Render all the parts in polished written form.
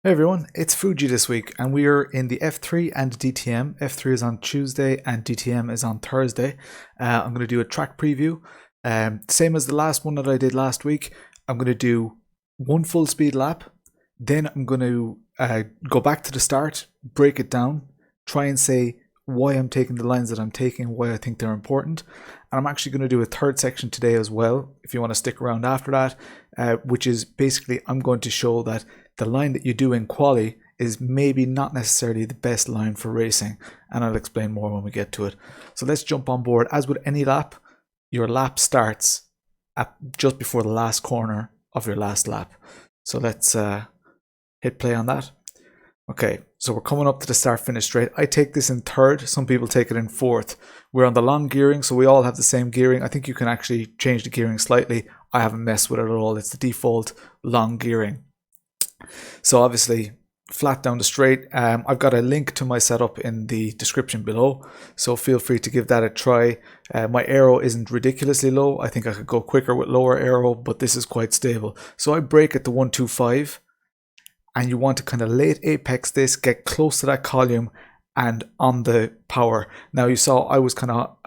Hey everyone, it's Fuji this week and we are in the F3 and DTM. F3 is on Tuesday and DTM is on Thursday. I'm going to do a track preview. Same as the last one that I did last week. I'm going to do one full speed lap. Then I'm going to go back to the start, break it down, try and say why I'm taking the lines that I'm taking, why I think they're important. And I'm actually going to do a third section today as well, if you want to stick around after that, which is basically I'm going to show that the line that you do in quali is maybe not necessarily the best line for racing, and I'll explain more when we get to it. So let's jump on board. As with any lap, your lap starts at just before the last corner of your last lap. So let's hit play on that. Okay, so we're coming up to the start finish straight. I take this in third, some people take it in fourth. We're on the long gearing, so we all have the same gearing. I think you can actually change the gearing slightly. I haven't messed with it at all. It's the default long gearing. So obviously flat down the straight. I've got a link to my setup in the description below, so feel free to give that a try. My aero isn't ridiculously low. I think I could go quicker with lower aero, but this is quite stable. So I brake at the 125, and you want to kind of late apex this, get close to that column and on the power. Now you saw I was kind of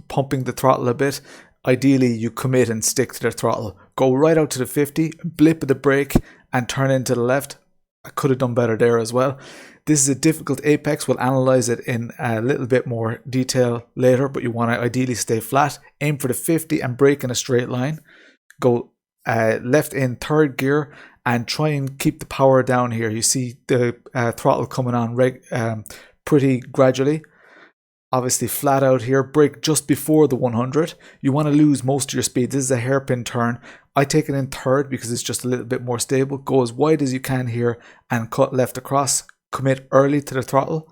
pumping the throttle a bit. Ideally you commit and stick to the throttle. Go right out to the 50, blip of the brake and turn into the left. I could have done better there as well. This is a difficult apex. We'll analyze it in a little bit more detail later, but you want to ideally stay flat. Aim for the 50 and brake in a straight line. Go left in third gear and try and keep the power down here. You see the throttle coming on pretty gradually. Obviously flat out here, brake just before the 100. You want to lose most of your speed. This is a hairpin turn. I take it in third because it's just a little bit more stable. Go as wide as you can here and cut left across. Commit early to the throttle.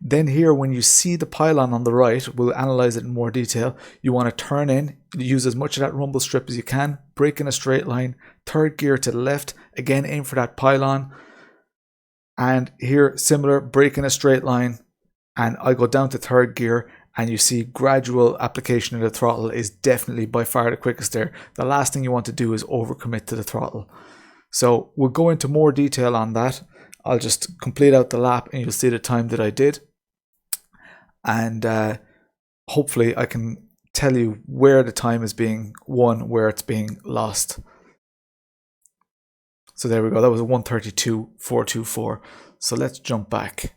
Then here, when you see the pylon on the right, we'll analyze it in more detail. You want to turn in, use as much of that rumble strip as you can, brake in a straight line, third gear to the left, again aim for that pylon. And here, similar, brake in a straight line, and I go down to third gear, and you see gradual application of the throttle is definitely by far the quickest there. The last thing you want to do is overcommit to the throttle. So we'll go into more detail on that. I'll just complete out the lap and you'll see the time that I did. And hopefully I can tell you where the time is being won, where it's being lost. So there we go. That was a 1:32.424. So let's jump back.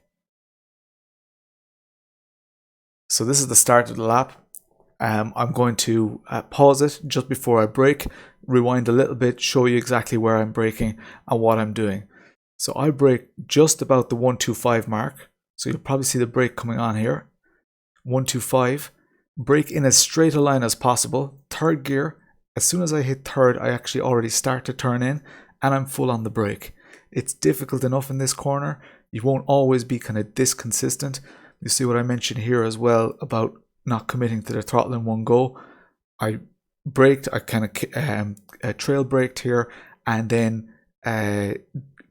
So this is the start of the lap. I'm going to pause it just before I brake, rewind a little bit, show you exactly where I'm braking and what I'm doing. So I brake just about the 125 mark. So you'll probably see the brake coming on here. 125. Brake in as straight a line as possible. Third gear. As soon as I hit third, I actually already start to turn in and I'm full on the brake. It's difficult enough in this corner. You won't always be kind of this consistent. You see what I mentioned here as well about not committing to the throttle in one go. I braked, I kind of trail braked here and then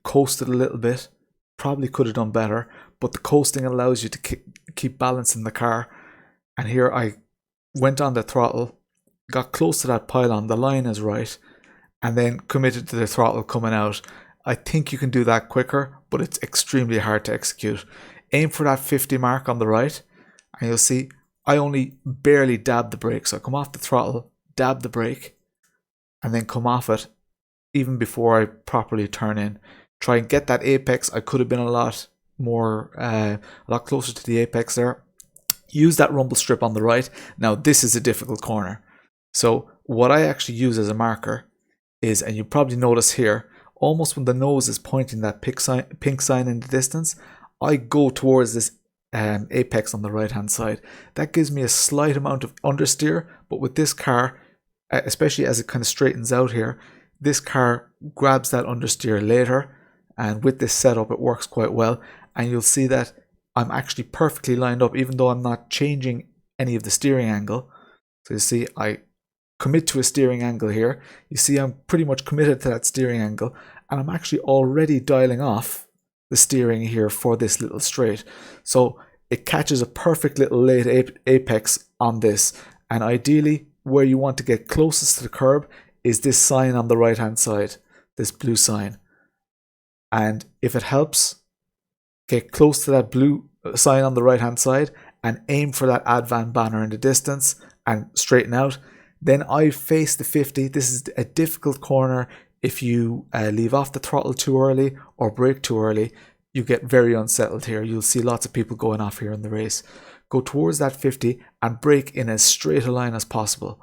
coasted a little bit. Probably could have done better, but the coasting allows you to keep balance in the car. And here I went on the throttle, got close to that pylon, the line is right, and then committed to the throttle coming out. I think you can do that quicker, but it's extremely hard to execute. Aim for that 50 mark on the right, and you'll see I only barely dab the brake. So I come off the throttle, dab the brake, and then come off it even before I properly turn in. Try and get that apex. I could have been a lot closer to the apex there. Use that rumble strip on the right. Now this is a difficult corner. So what I actually use as a marker is, and you probably notice here, almost when the nose is pointing that pink sign in the distance, I go towards this apex on the right hand side. That gives me a slight amount of understeer, but with this car, especially as it kind of straightens out here, this car grabs that understeer later, and with this setup it works quite well. And you'll see that I'm actually perfectly lined up even though I'm not changing any of the steering angle. So you see I commit to a steering angle here. You see I'm pretty much committed to that steering angle, and I'm actually already dialing off the steering here for this little straight. So it catches a perfect little late apex on this, and ideally where you want to get closest to the curb is this sign on the right hand side, this blue sign. And if it helps, get close to that blue sign on the right hand side and aim for that Advan banner in the distance and straighten out. Then I face the 50. This is a difficult corner. If you leave off the throttle too early or brake too early, you get very unsettled here. You'll see lots of people going off here in the race. Go towards that 50 and brake in as straight a line as possible.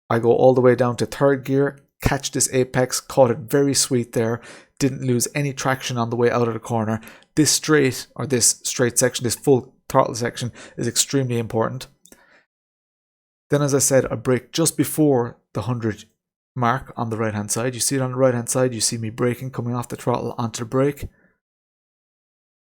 I go all the way down to third gear, catch this apex, caught it very sweet there, didn't lose any traction on the way out of the corner. This straight section, this full throttle section is extremely important. Then, as I said, I brake just before the 100 mark on the right hand side. You see it on the right hand side, you see me braking, coming off the throttle onto the brake.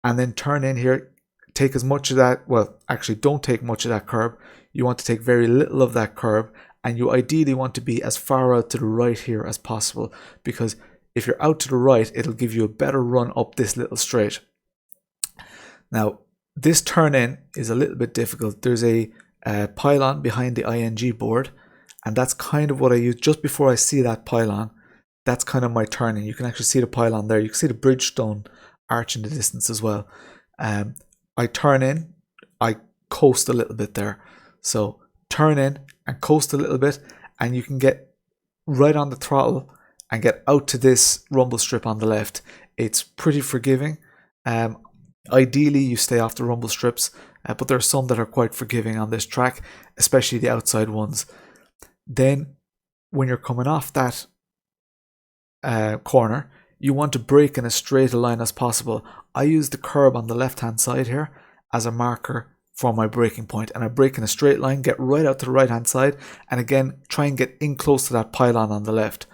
And then turn in here, take as much of that, well, actually don't take much of that curb. You want to take very little of that curb, and you ideally want to be as far out to the right here as possible, because if you're out to the right, it'll give you a better run up this little straight. Now, this turn in is a little bit difficult. There's a pylon behind the ING board, and that's kind of what I use just before I see that pylon. That's kind of my turning. You can actually see the pylon there. You can see the Bridgestone arch in the distance as well. I turn in, I coast a little bit there. So turn in and coast a little bit, and you can get right on the throttle and get out to this rumble strip on the left. It's pretty forgiving. Ideally, you stay off the rumble strips, but there are some that are quite forgiving on this track, especially the outside ones. Then, when you're coming off that corner, you want to brake in as straight a line as possible. I use the curb on the left-hand side here as a marker for my braking point, and I brake in a straight line, get right out to the right-hand side, and again, try and get in close to that pylon on the left.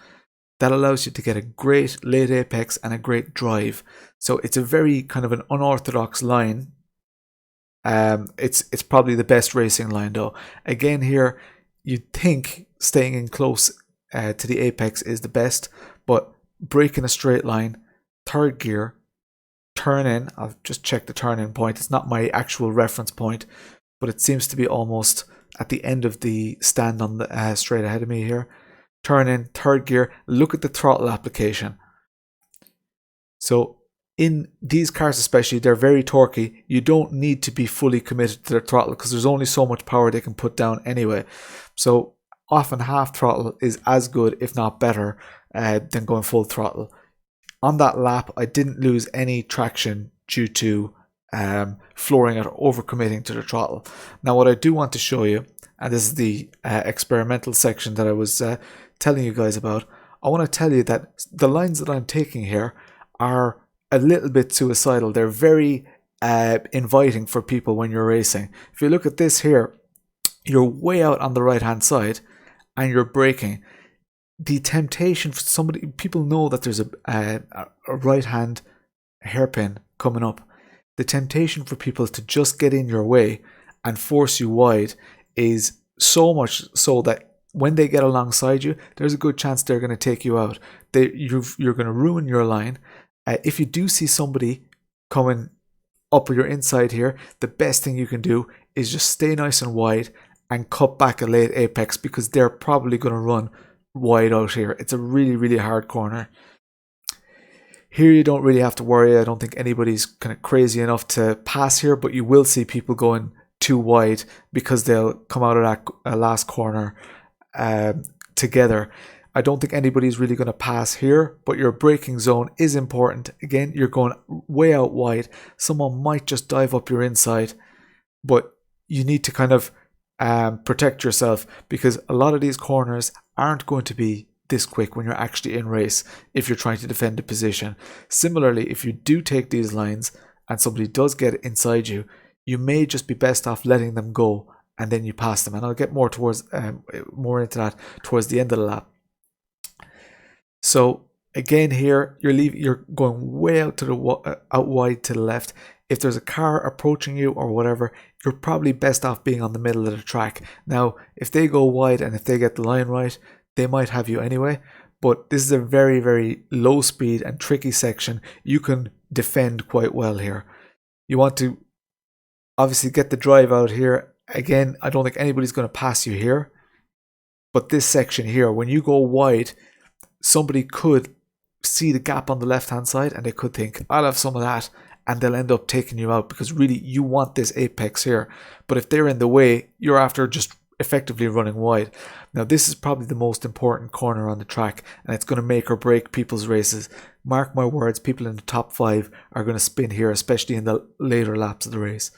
That allows you to get a great late apex and a great drive. So it's a very kind of an unorthodox line. It's probably the best racing line though. Again here, you'd think staying in close to the apex is the best, but brake in a straight line, third gear, turn in. I'll just check the turn in point. It's not my actual reference point, but it seems to be almost at the end of the stand on the straight ahead of me here. Turn in, third gear, look at the throttle application. So in these cars especially, they're very torquey. You don't need to be fully committed to the throttle because there's only so much power they can put down anyway. So often half throttle is as good, if not better, than going full throttle. On that lap, I didn't lose any traction due to flooring it or overcommitting to the throttle. Now what I do want to show you, and this is the experimental section that I was telling you guys about, I want to tell you that the lines that I'm taking here are a little bit suicidal. They're very inviting for people when you're racing. If you look at this here, you're way out on the right hand side and you're braking. The temptation for somebody, people know that there's a right hand hairpin coming up. The temptation for people to just get in your way and force you wide is so much so that when they get alongside you, there's a good chance they're going to take you out. You're going to ruin your line. If you do see somebody coming up your inside here, the best thing you can do is just stay nice and wide and cut back a late apex, because they're probably going to run wide out here. It's a really, really hard corner. Here you don't really have to worry. I don't think anybody's kind of crazy enough to pass here, but you will see people going too wide because they'll come out of that last corner together. I don't think anybody's really going to pass here, but your braking zone is important. Again, you're going way out wide. Someone might just dive up your inside, but you need to kind of protect yourself, because a lot of these corners aren't going to be this quick when you're actually in race if you're trying to defend a position. Similarly, if you do take these lines and somebody does get inside you, you may just be best off letting them go and then you pass them. And I'll get more into that towards the end of the lap. So again here, you're going way out out wide to the left. If there's a car approaching you or whatever, you're probably best off being on the middle of the track. Now, if they go wide and if they get the line right, they might have you anyway. But this is a very, very low speed and tricky section. You can defend quite well here. You want to obviously get the drive out here. Again, I don't think anybody's going to pass you here. But this section here, when you go wide, somebody could see the gap on the left hand side and they could think, I'll have some of that, and they'll end up taking you out because really you want this apex here. But if they're in the way, you're after just effectively running wide. Now this is probably the most important corner on the track, and it's going to make or break people's races. Mark my words, people in the top 5 are going to spin here, especially in the later laps of the race.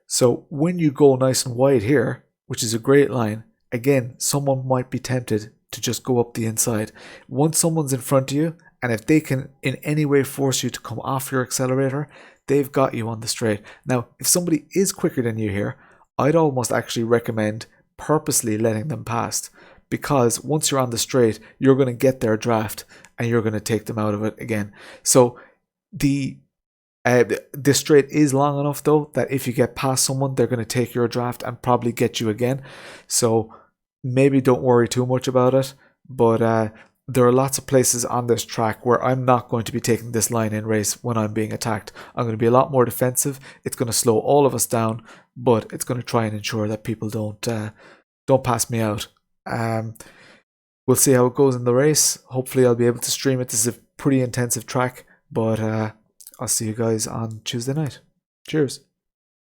So when you go nice and wide here, which is a great line, again, someone might be tempted to just go up the inside. Once someone's in front of you, and if they can in any way force you to come off your accelerator, they've got you on the straight. Now, if somebody is quicker than you here, I'd almost actually recommend purposely letting them past, because once you're on the straight, you're going to get their draft and you're going to take them out of it again. So the straight is long enough though that if you get past someone, they're going to take your draft and probably get you again. So maybe don't worry too much about it, but there are lots of places on this track where I'm not going to be taking this line in race when I'm being attacked. I'm going to be a lot more defensive. It's going to slow all of us down, but it's going to try and ensure that people don't pass me out. We'll see how it goes in the race. Hopefully I'll be able to stream it. This is a pretty intensive track, but I'll see you guys on Tuesday night. Cheers.